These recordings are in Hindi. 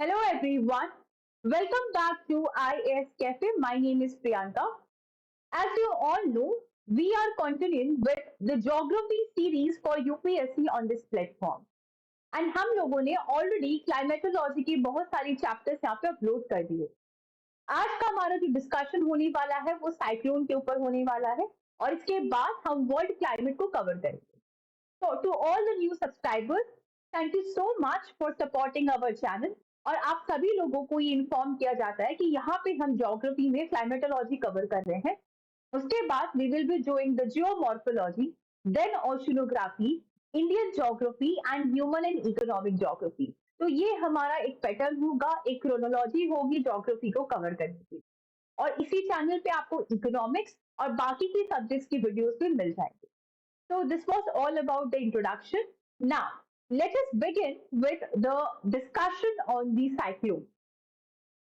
Hello everyone. Welcome back to IS Cafe. My name is Priyanka. As you all know, we are continuing with the geography series for UPSC on this platform. And हम लोगों ने ऑलरेडी क्लाइमेटोलॉजी की बहुत सारी चैप्टर्स यहाँ पे अपलोड कर दिए। आज का हमारा जो डिस्कशन होने वाला है वो साइक्लोन के ऊपर होने वाला है और इसके बाद हम वर्ल्ड क्लाइमेट को कवर करेंगे। So to all the new subscribers, thank you so much for supporting our channel. और आप सभी लोगों को ये इन्फॉर्म किया जाता है कि यहाँ पे हम ज्योग्राफी में क्लाइमेटोलॉजी कवर कर रहे हैं। उसके बाद we will be doing the geomorphology, then oceanography, Indian geography and human and economic geography. तो ये हमारा एक पैटर्न होगा, एक क्रोनोलॉजी होगी ज्योग्राफी को कवर करने की। और इसी चैनल पे आपको इकोनॉमिक्स और बाकी की सब्जेक्ट्स की वीडियोस भी मिल जाएंगे। So this was all about the introduction. Now, let us begin with the discussion on the cyclone.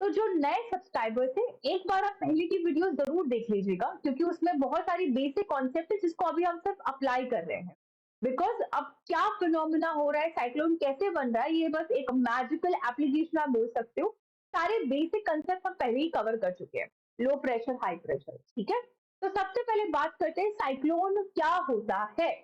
तो जो नए सब्सक्राइबर्स हैं, एक बार आप पहले की वीडियो जरूर देख लीजिएगा क्योंकि उसमें बहुत सारी बेसिक कॉन्सेप्ट है जिसको अभी हम सिर्फ अप्लाई कर रहे हैं। बिकॉज अब क्या फिनोमिना हो रहा है, साइक्लोन कैसे बन रहा है, ये बस एक मैजिकल एप्लीकेशन आप बोल सकते हो। सारे बेसिक कंसेप्ट हम पहले ही कवर कर चुके हैं, लो प्रेशर हाई प्रेशर, ठीक है। तो सबसे पहले बात करते हैं साइक्लोन क्या होता है।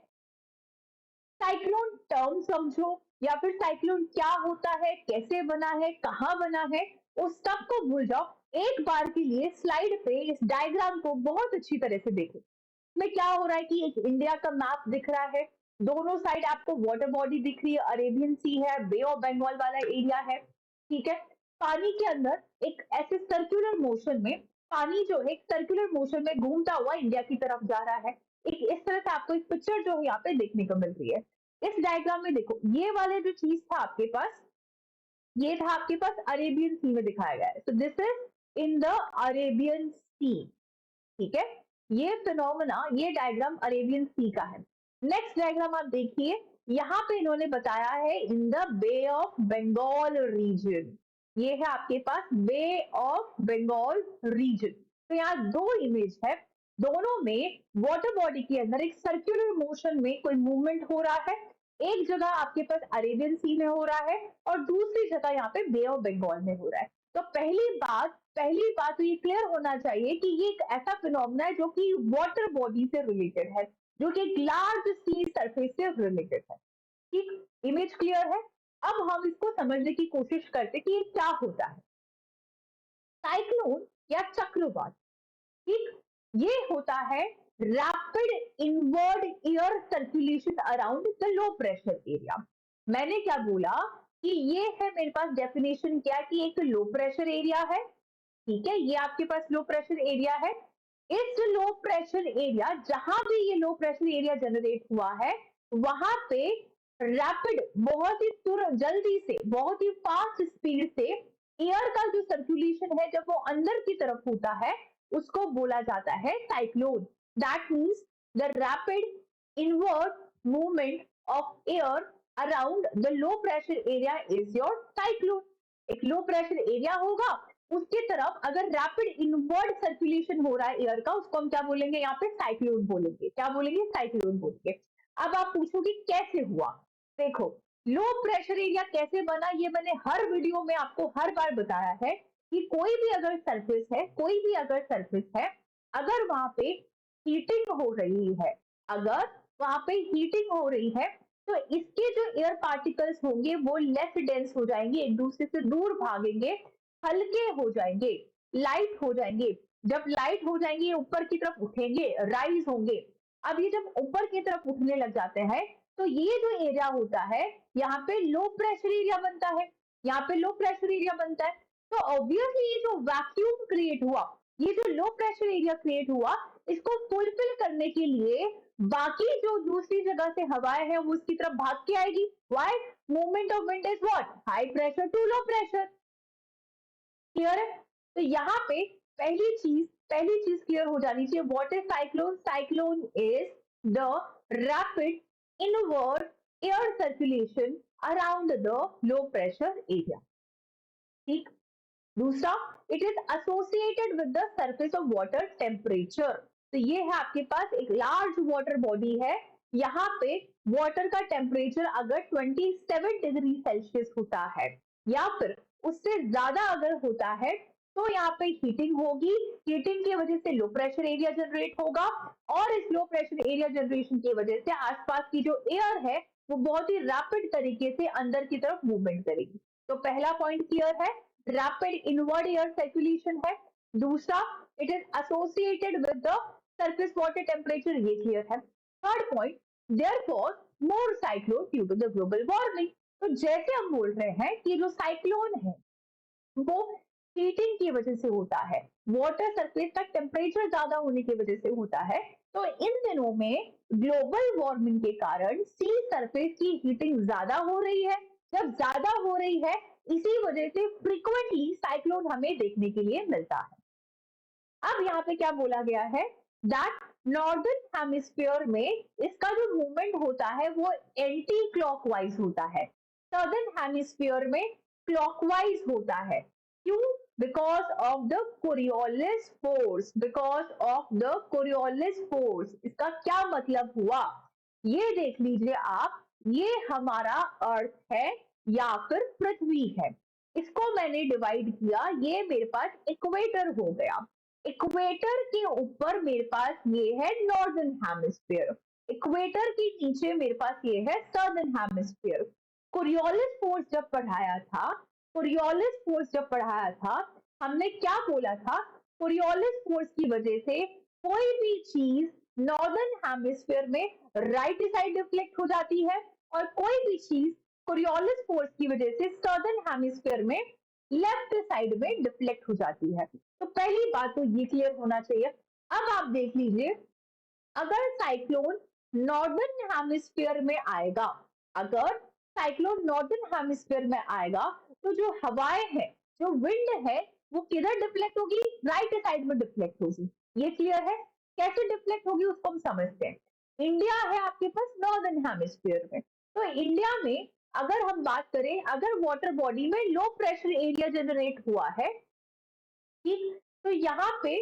साइक्लोन टर्म समझो या फिर साइक्लोन क्या होता है, कैसे बना है, कहाँ बना है, उस सब को भूल जाओ। एक बार के लिए स्लाइड पे इस डायग्राम को बहुत अच्छी तरह से देखो। इसमें क्या हो रहा है कि एक इंडिया का मैप दिख रहा है, दोनों साइड आपको वाटर बॉडी दिख रही है, अरेबियन सी है, बे ऑफ बंगाल वाला एरिया है, ठीक है। पानी के अंदर एक ऐसे सर्कुलर मोशन में, पानी जो है एक सर्कुलर मोशन में घूमता हुआ इंडिया की तरफ जा रहा है। एक इस तरह से आपको एक पिक्चर जो है यहाँ पे देखने को मिल रही है। इस डायग्राम में देखो, ये वाले जो चीज था आपके पास, ये था आपके पास अरेबियन सी में दिखाया गया है। तो this is in the Arabian sea, ठीक है। ये फिनोमेना, ये डायग्राम अरेबियन सी का है। नेक्स्ट डायग्राम आप देखिए, यहाँ पे इन्होंने बताया है in the bay of Bengal region. ये है आपके पास बे ऑफ बंगाल रीजन। तो यहाँ दो इमेज है, दोनों में वाटर बॉडी के अंदर एक सर्कुलर मोशन में कोई मूवमेंट हो रहा है। एक जगह आपके पास अरेबियन सी में हो रहा है और दूसरी जगह यहाँ पे बे ऑफ बंगाल में हो रहा है। तो पहली बात तो ये क्लियर होना चाहिए कि ये एक ऐसा फिनोमेना है जो कि वाटर बॉडी से रिलेटेड है, जो कि एक लार्ज सी सरफेस से रिलेटेड है। ठीक, इमेज क्लियर है। अब हम इसको समझने की कोशिश करते कि ये क्या होता है। साइक्लोन या चक्रवात, ठीक, ये होता है rapid inward air circulation around the low pressure area. मैंने क्या बोला कि ये है मेरे पास डेफिनेशन क्या, कि एक लो प्रेशर एरिया है, ठीक है। ये आपके पास लो प्रेशर एरिया है। इस लो प्रेशर एरिया, जहां भी ये लो प्रेशर एरिया जनरेट हुआ है, वहां पे रैपिड, बहुत ही तुरंत, जल्दी से, बहुत ही फास्ट स्पीड से एयर का जो सर्कुलेशन है जब वो अंदर की तरफ होता है, उसको बोला जाता है cyclone. That means the rapid inward movement of air around the low pressure area is your cyclone. एक लो प्रेशर एरिया होगा, उसकी तरफ अगर रैपिड इनवर्ड सर्कुलेशन हो रहा है एयर का, उसको हम क्या बोलेंगे, यहाँ पे साइक्लोन बोलेंगे। क्या बोलेंगे? साइक्लोन बोलेंगे। अब आप पूछोगे कैसे हुआ। देखो, लो प्रेशर एरिया कैसे बना, ये मैंने हर वीडियो में आपको हर बार बताया है कि कोई भी अगर सरफेस है, कोई भी अगर सरफेस है, अगर वहां पे हीटिंग हो रही है, अगर वहां पे हीटिंग हो रही है, तो इसके जो एयर पार्टिकल्स होंगे वो लेस डेंस हो जाएंगे, एक दूसरे से दूर भागेंगे, हल्के हो जाएंगे, लाइट हो जाएंगे। जब लाइट हो जाएंगे ये ऊपर की तरफ उठेंगे, राइज होंगे। अब ये जब ऊपर की तरफ उठने लग जाते हैं, तो ये जो एरिया होता है, यहाँ पे लो प्रेशर एरिया बनता है, यहाँ पे लो प्रेशर एरिया बनता है। तो ऑब्वियसली ये जो वैक्यूम क्रिएट हुआ, ये जो लो प्रेशर एरिया क्रिएट हुआ, इसको फुलफिल करने के लिए बाकी जो दूसरी जगह से हवाएं हैं वो उसकी तरफ भाग के आएगी। Why? Movement of wind is what? High pressure to low pressure. Clear है? तो यहाँ पे पहली चीज क्लियर हो जानी चाहिए। What is cyclone? Cyclone is the rapid inward air circulation around the low pressure area. ठीक। दूसरा, it is associated with the surface of water temperature. तो ये है आपके पास एक लार्ज वाटर बॉडी है, यहाँ पे वाटर का टेम्परेचर अगर 27 डिग्री सेल्सियस होता है, या फिर उससे ज्यादा अगर होता है तो यहाँ पे हीटिंग होगी, हीटिंग की वजह से लो प्रेशर एरिया जनरेट होगा और इस लो प्रेशर एरिया जनरेशन की वजह से आसपास की जो एयर है वो बहुत ही रैपिड तरीके से अंदर की तरफ मूवमेंट करेगी। तो पहला पॉइंट क्लियर है, रैपिड इनवर्ड एयर सर्कुलेशन है। दूसरा, it is associated with the surface water temperature, ये क्लियर है। Third point, therefore more cyclone due to the global warming. तो जैसे हम बोल रहे हैं कि जो साइक्लोन है वो हीटिंग की वजह से होता है, वाटर सरफेस का टेम्परेचर ज्यादा होने की वजह से होता है। तो इन दिनों में ग्लोबल वार्मिंग के कारण सी सरफेस की हीटिंग ज्यादा हो रही है। जब ज्यादा हो रही है, इसी वजह से फ्रीक्वेंटली साइक्लोन हमें देखने के लिए मिलता है। अब यहाँ पे क्या बोला गया है, दैट नॉर्दर्न हेमिस्फीयर में इसका जो मूवमेंट होता है वो एंटी क्लॉकवाइज होता है, सदर्न हेमिस्फीयर में क्लॉकवाइज होता है। क्यों? Because of the Coriolis force, because of the Coriolis force. इसका क्या मतलब हुआ, ये देख लीजिए आप, ये हमारा अर्थ है या फिर पृथ्वी है। इसको मैंने डिवाइड किया, ये मेरे पास इक्वेटर हो गया। इक्वेटर के ऊपर मेरे पास ये है नॉर्दर्न हेमिस्फीयर, इक्वेटर के नीचे मेरे पास ये है सदर्न हेमिस्फीयर। कोरियोलिस फोर्स जब पढ़ाया था, कोरियोलिस फोर्स जब पढ़ाया था, हमने क्या बोला था, कोरियोलिस फोर्स की वजह से कोई भी चीज नॉर्दर्न हेमिस्फीयर में राइट साइड डिफ्लेक्ट हो जाती है और कोई भी चीज कोरियोलिस फोर्स की वजह से सदर्न हेमिस्फीयर में लेफ्ट साइड में डिफ्लेक्ट हो जाती है। तो पहली बात तो ये क्लियर होना चाहिए। अब आप देख लीजिए, अगर साइक्लोन नॉर्दर्न हेमिस्फीयर में आएगा, अगर साइक्लोन नॉर्दर्न हेमिस्फीयर में आएगा तो जो हवाएं हैं, जो विंड है, वो किधर डिफ्लेक्ट होगी, राइट साइड में डिफ्लेक्ट होगी। ये क्लियर है। कैसे डिफ्लेक्ट होगी उसको हम समझते हैं। इंडिया है आपके पास नॉर्दर्न हेमिस्फीयर में, तो इंडिया में अगर हम बात करें, अगर वाटर बॉडी में लो प्रेशर एरिया जनरेट हुआ है, ठीक, तो यहाँ पे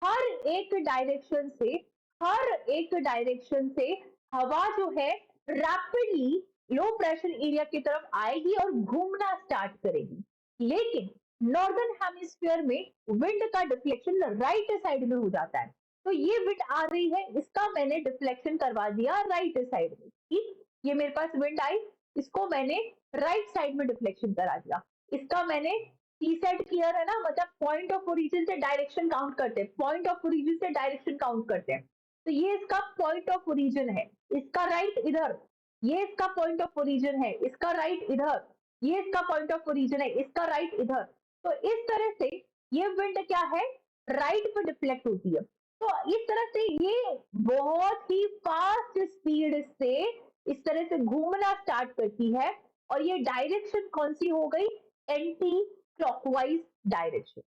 हर एक डायरेक्शन से, हर एक डायरेक्शन से हवा जो है रैपिडली लो प्रेशर एरिया की तरफ आएगी और घूमना स्टार्ट करेगी। लेकिन नॉर्दर्न हेमिस्फीयर में विंड का डिफ्लेक्शन राइट साइड में हो जाता है। तो ये विंड आ रही है, इसका मैंने डिफ्लेक्शन करवा दिया राइट साइड में। ठीक, ये मेरे पास विंड आई, इसको मैंने राइट साइड में डिफ्लेक्शन करा दिया। इसका मैंने टी सेट क्लियर है ना, मतलब पॉइंट ऑफ ओरिजिन से डायरेक्शन काउंट करते हैं, पॉइंट ऑफ ओरिजिन से डायरेक्शन काउंट करते हैं। तो ये इसका पॉइंट ऑफ ओरिजिन है, इसका राइट इधर, ये इसका पॉइंट ऑफ ओरिजिन है, इसका राइट इधर, ये इसका पॉइंट ऑफ ओरिजिन है, इसका राइट इधर। तो इस तरह से ये विंड क्या है, राइट पे डिफ्लेक्ट होती है। तो इस तरह से ये बहुत ही फास्ट स्पीड से इस तरह से घूमना स्टार्ट करती है और ये डायरेक्शन कौन सी हो गई, एंटी क्लॉकवाइज डायरेक्शन।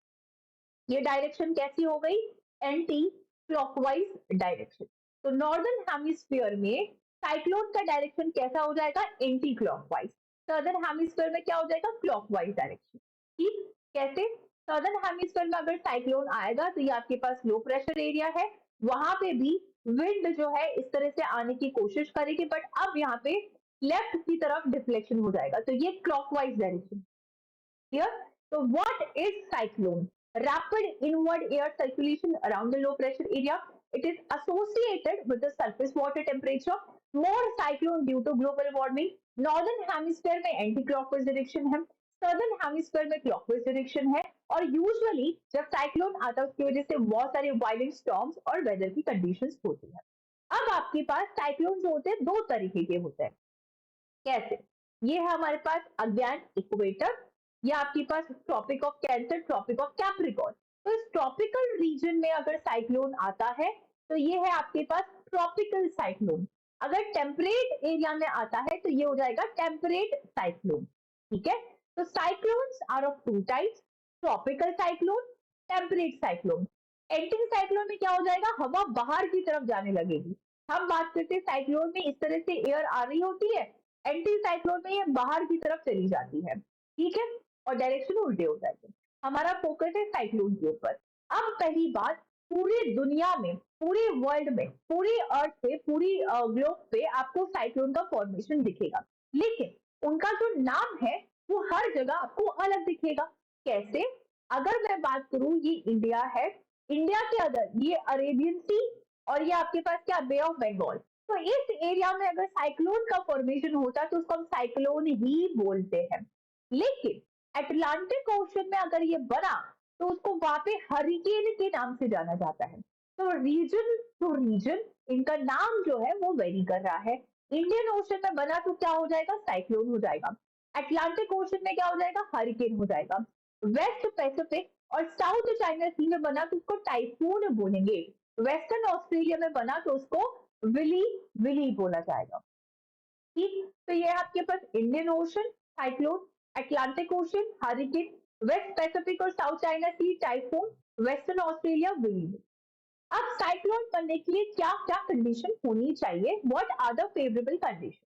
ये डायरेक्शन कैसी हो गई, एंटी क्लॉकवाइज डायरेक्शन। तो नॉर्दर्न हेमिस्फीयर में साइक्लोन का डायरेक्शन कैसा हो जाएगा, एंटी क्लॉकवाइज। सदर्न हेमिस्फीयर में क्या हो जाएगा, क्लॉकवाइज डायरेक्शन। ठीक, कैसे, सदर्न हेमिस्फीयर में अगर साइक्लोन आएगा तो ये आपके पास लो प्रेशर एरिया है, वहां पे भी विंड जो है इस तरह से आने की कोशिश करेगी, बट अब यहाँ पे लेफ्ट की तरफ डिफ्लेक्शन हो जाएगा, तो ये clockwise direction. Here, so what is cyclone? Rapid inward air circulation around the low pressure area. It is associated with the surface water temperature. More cyclone due to global warming. Northern hemisphere में anti-clockwise direction है, southern hemisphere में clockwise direction है, और usually जब cyclone आता है उसकी वजह से बहुत सारे violent storms और weather की conditions होती है। अब आपके पास cyclone जो होते हैं दो तरीके के होते हैं। कैसे, ये है हमारे पास अगेन इक्वेटर, या आपके पास tropic of cancer, tropic of capricorn. तो इस ट्रॉपिकल रीजन में अगर साइक्लोन आता है तो ये है आपके पास ट्रॉपिकल साइक्लोन। अगर टेम्परेट एरिया में आता है तो ये हो जाएगा टेम्परेट साइक्लोन। ठीक है, तो cyclones are of two types, tropical cyclone, temperate cyclone. Anti cyclone में क्या हो जाएगा, हवा बाहर की तरफ जाने लगेगी। हम बात करते हैं साइक्लोन में इस तरह से एयर आ रही होती है, एंटी साइक्लोन में ये बाहर की तरफ चली जाती है। ठीक है, और डायरेक्शन उल्टे हो जाएंगे। हमारा फोकस है साइक्लोन के ऊपर। अब पहली बात, पूरी दुनिया में, पूरी वर्ल्ड में, पूरी अर्थ पे, पूरी ग्लोब पे आपको साइक्लोन का फॉर्मेशन दिखेगा, लेकिन उनका जो नाम है वो हर जगह आपको अलग दिखेगा। कैसे? अगर मैं बात करूं, ये इंडिया है, इंडिया के अदर ये अरेबियन सी और ये आपके पास क्या, बे ऑफ बंगाल। तो इस एरिया में अगर साइक्लोन का फॉर्मेशन होता है तो उसको हम साइक्लोन ही बोलते हैं। लेकिन अटलांटिक ओशन में अगर ये बना तो उसको वहां पे हरिकेन के नाम से जाना जाता है। तो रीजन टू रीजन इनका नाम जो है वो वेरी कर रहा है। इंडियन ओशन में बना तो क्या हो जाएगा, साइक्लोन हो जाएगा। अटलांटिक ओशन में क्या हो जाएगा, हरिकेन हो जाएगा। वेस्ट पैसिफिक और साउथ चाइना सी में बना तो उसको टाइफून बोलेंगे। वेस्टर्न ऑस्ट्रेलिया में बना तो उसको विली विली बोला जाएगा। ठीक, तो ये आपके पास Indian ocean cyclone, Atlantic ocean hurricane, west Pacific और south China sea typhoon, western Australia willy. अब साइक्लोन बनने के लिए क्या क्या कंडीशन होनी चाहिए, what are the favourable condition?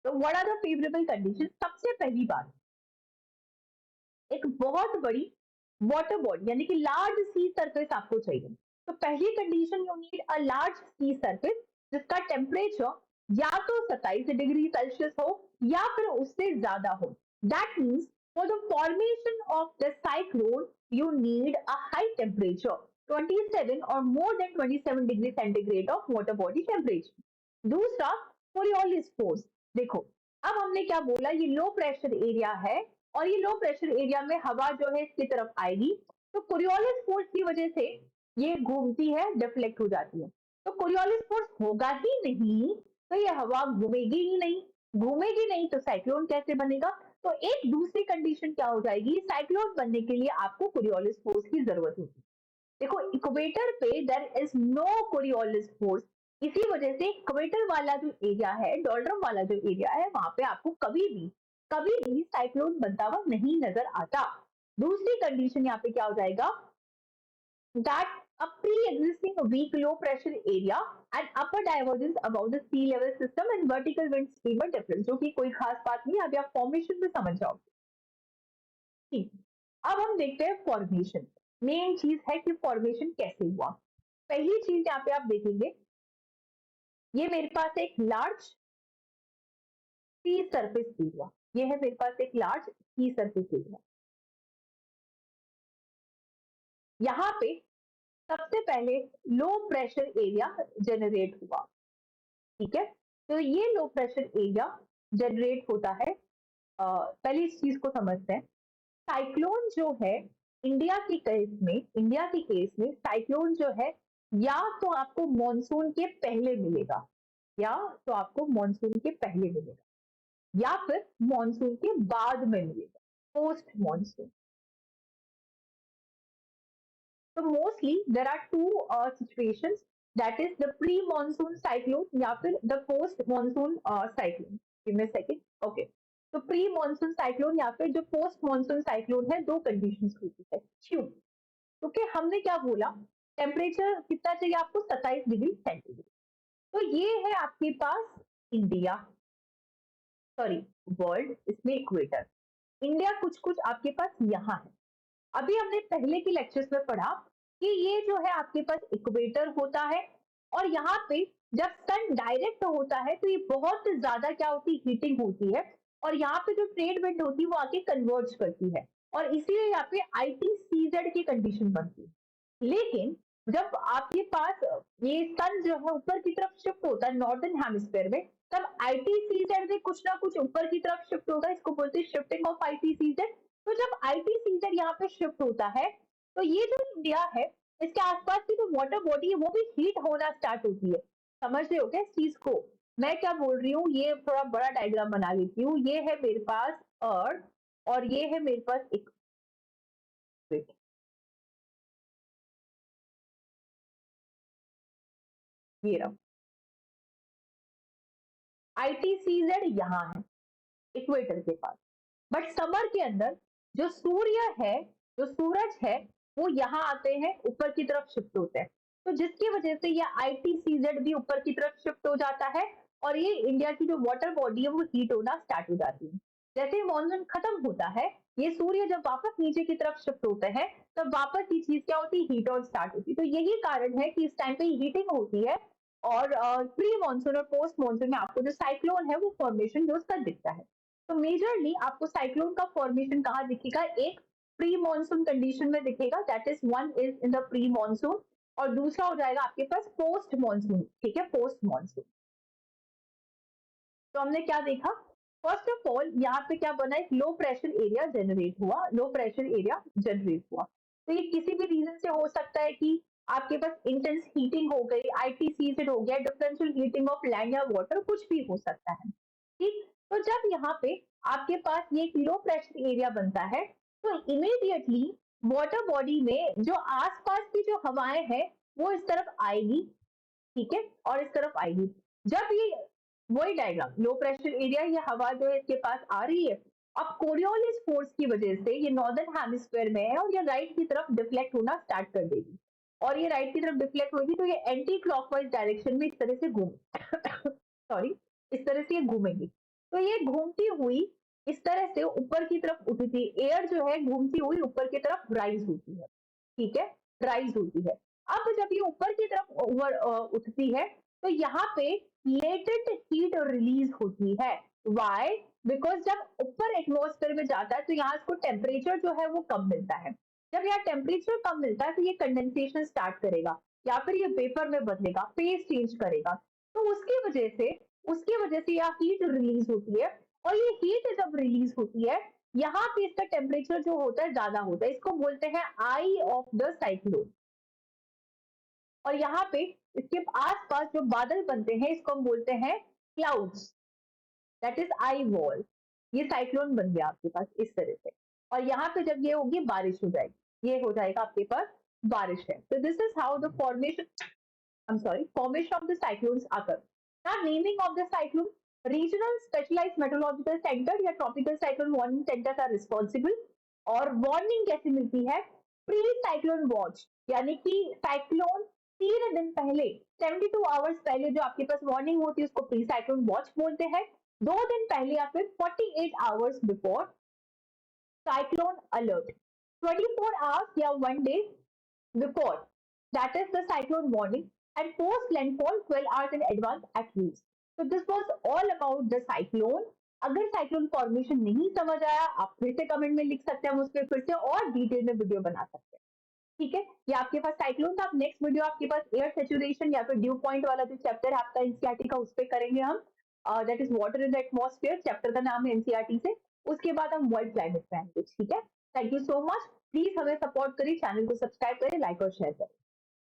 तो what are the favourable condition? सबसे पहली बात, एक बहुत बड़ी वाटर बॉडी यानी कि लार्ज सी सरफेस आपको चाहिए। तो पहली condition, you need a large sea surface जिसका टेम्परेचर या तो 27 डिग्री सेल्सियस हो या फिर उससे ज्यादा हो। That means for the formation of the cyclone you need a high temperature 27 और more than 27 degree centigrade of water body temperature. दूसरा, कोरियोलिस फोर्स। देखो, अब हमने क्या बोला, ये लो प्रेशर एरिया है और ये लो प्रेशर एरिया में हवा जो है इसकी तरफ आएगी, तो कोरियोलिस फोर्स की वजह से ये घूमती है, डिफ्लेक्ट हो जाती है। तो कोरियोलिस फोर्स होगा ही नहीं तो ये हवा घूमेगी ही नहीं, घूमेगी नहीं तो साइक्लोन कैसे बनेगा? तो एक दूसरी कंडीशन क्या हो जाएगी, साइक्लोन बनने के लिए आपको कोरियोलिस फोर्स की जरूरत होगी। देखो, इक्वेटर पे there is no Coriolis force, इसी वजह से इक्वेटर वाला जो एरिया है, डोल्ड्रम वाला जो एरिया है, वहां पे आपको कभी भी साइक्लोन बनता हुआ नहीं नजर आता। दूसरी कंडीशन यहाँ पे क्या हो जाएगा, that a pre-existing weak low pressure area and upper divergence above the sea level system and vertical wind stream difference, जो कि कोई खास बात नहीं, अभी आप फॉर्मेशन में समझ जाओ। ठीक, अब हम देखते हैं फॉर्मेशन। मेन चीज है कि फॉर्मेशन कैसे हुआ। पहली चीज यहाँ पे आप देखेंगे, ये मेरे पास एक लार्ज सी सरफेस एरिया, ये है मेरे पास एक लार्ज सी सरफेस एरिया। यहाँ पे सबसे पहले लो प्रेशर एरिया जनरेट हुआ। ठीक है, तो ये लो प्रेशर एरिया जनरेट होता है। पहले इस चीज को समझते हैं। साइक्लोन जो है, इंडिया के केस में साइक्लोन जो है या तो आपको मॉनसून के पहले मिलेगा, या तो आपको मॉनसून के पहले मिलेगा या फिर मॉनसून के बाद में मिलेगा, पोस्ट मॉनसून। तो mostly there are two situations, that is the pre monsoon cyclone या फिर the post monsoon cyclone. Give me a second. Okay, तो प्री मॉनसून साइक्लोन या फिर जो पोस्ट मॉनसून साइक्लोन है, दो कंडीशंस होती है। क्यों? क्योंकि हमने क्या बोला, टेम्परेचर कितना चाहिए आपको, 27 डिग्री सेंटीग्रेड। तो ये है आपके पास इंडिया, सॉरी वर्ल्ड, इसमें इक्वेटर। इंडिया कुछ कुछ आपके पास यहाँ है। अभी हमने पहले के लेक्चर्स में पढ़ा कि ये जो है आपके पास इक्वेटर होता है और यहाँ पे जब सन डायरेक्ट होता है तो ये बहुत ज्यादा क्या होती है, हीटिंग होती है और यहाँ पे जो ट्रेड विंड होती है वो आके कन्वर्ज करती है और इसीलिए यहाँ पे आईटीसीजेड की कंडीशन बनती है। लेकिन जब आपके पास ये सन जो है ऊपर की तरफ शिफ्ट होता है नॉर्दर्न हेमिस्फीयर में, तब आईटीसीजेड भी कुछ ना कुछ ऊपर की तरफ शिफ्ट होगा, इसको बोलते हैं शिफ्टिंग ऑफ आईटीसीजेड। तो जब आईटीसीजेड यहाँ पे शिफ्ट होता है तो ये जो इंडिया है, इसके आसपास की जो वाटर बॉडी है वो भी हीट होना स्टार्ट होती है। समझ रहे हो क्या इस चीज को? मैं क्या बोल रही हूँ, ये थोड़ा बड़ा डायग्राम बना लेती हूँ। ये है मेरे पास अर्थ और ये है मेरे पास एक, ये रहा आईटीसीजेड यहाँ है इक्वेटर के पास। बट समर के अंदर जो सूर्य है, जो सूरज है, वो यहाँ आते हैं, ऊपर की तरफ शिफ्ट होते हैं। तो जिसकी वजह से ये आईटीसीजेड भी ऊपर की तरफ शिफ्ट हो जाता है और ये इंडिया की जो वाटर बॉडी है वो हीट होना स्टार्ट हो जाती है। जैसे ही मॉनसून खत्म होता है, ये सूर्य जब वापस नीचे की तरफ शिफ्ट होते हैं, तब वापस ये चीज क्या होती है, हीट ऑन स्टार्ट होती है। तो यही कारण है कि इस टाइम पे हीटिंग होती है और प्री मानसून और पोस्ट मानसून में आपको जो साइक्लोन है वो फॉर्मेशन जो उसका दिखता है। तो मेजरली आपको साइक्लोन का फॉर्मेशन कहाँ दिखेगा? एक प्री मानसून कंडीशन में दिखेगा, that is one is in the pre monsoon, और दूसरा हो जाएगा आपके पास पोस्ट मानसून, ठीक है, पोस्ट मानसून। तो हमने क्या देखा? फर्स्ट ऑफ ऑल यहाँ पे क्या बना, एक लो प्रेशर एरिया जनरेट हुआ, लो प्रेशर एरिया जनरेट हुआ। तो ये किसी भी रीजन से हो सकता है कि आपके पास इंटेंस हीटिंग हो गई, आईटीसी से हो गया, डिफरेंशियल हीटिंग ऑफ लैंड या वाटर, कुछ भी हो सकता है। ठीक, तो जब यहाँ पे आपके पास ये एक लो प्रेशर एरिया बनता है, तो इमीडिएटली वाटर बॉडी में जो आसपास की जो हवाएं हैं वो इस तरफ आएगी, ठीक है, और इस तरफ आएगी। जब ये, वही डायग्राम, लो प्रेशर एरिया, ये हवा जो है इसके पास आ रही है, अब कोरियोलिस फोर्स की वजह से ये नॉर्दर्न हेमिस्फीयर में है और ये राइट की तरफ डिफ्लेक्ट होना स्टार्ट कर देगी, और ये राइट की तरफ डिफ्लेक्ट होगी तो ये एंटी क्लॉकवाइज डायरेक्शन में इस तरह से घूम सॉरी, इस तरह से ये घूमेगी। तो ये घूमती हुई इस तरह से ऊपर की तरफ उठती, एयर जो है घूमती हुई ऊपर की तरफ राइज होती है, ठीक है, राइज होती है। अब जब ये ऊपर की तरफ ओवर उठती है, तो यहाँ पे लेटेंट हीट रिलीज होती है। वाई? बिकॉज जब ऊपर एटमोस्फेयर में जाता है तो यहाँ इसको टेम्परेचर जो है वो कम मिलता है। जब यहाँ टेम्परेचर कम मिलता है तो ये कंडेंसेशन स्टार्ट करेगा, या फिर ये वेपर में बदलेगा, फेज चेंज करेगा। तो उसकी वजह से यहाँ हीट रिलीज होती है, और ये हीट जब रिलीज होती है, यहाँ पे इसका टेम्परेचर जो होता है ज्यादा होता है, इसको बोलते हैं आई ऑफ द साइक्लोन। और यहाँ पे इसके आसपास जो बादल बनते हैं इसको हम बोलते हैं clouds, that is eye wall. ये साइक्लोन बन गया आपके पास इस तरह से, और यहाँ पे जब ये होगी बारिश हो जाएगी, ये हो जाएगा आपके पास बारिश है। तो this is how the formation, I'm sorry, formation of the cyclones occur. Now, naming of the cyclone, regional specialized meteorological center या tropical cyclone warning centers are responsible। और वार्निंग कैसे मिलती है? प्री साइक्लोन वॉच, यानी कि साइक्लोन 3 दिन पहले, 72 आवर्स पहले जो आपके पास वार्निंग होती है उसको प्री साइक्लोन वॉच बोलते हैं। 2 दिन पहले या फिर 48 hours before cyclone alert, 24 hours या 1 day before, that is the cyclone warning, and post landfall 12 hours in advance at least. So this was all about the cyclone। अगर साइक्लोन फॉर्मेशन नहीं समझ आया, आप फिर से कमेंट में लिख सकते हैं, हम उस पर फिर से और डिटेल में वीडियो बना सकते हैं, ठीक है। ये आपके पास साइक्लोन था। नेक्स्ट वीडियो आपके पास एयर सेचुरेशन या फिर ड्यू पॉइंट वाला जो चैप्टर है आपका एनसीईआरटी का, उस पर करेंगे हम, that is water in the atmosphere, chapter का नाम है एनसीईआरटी से। उसके बाद हम वर्ल्ड क्लाइमेट पे आएंगे, ठीक है। Thank you so much. Please हमें सपोर्ट करिए, चैनल को सब्सक्राइब करें, लाइक और शेयर करें।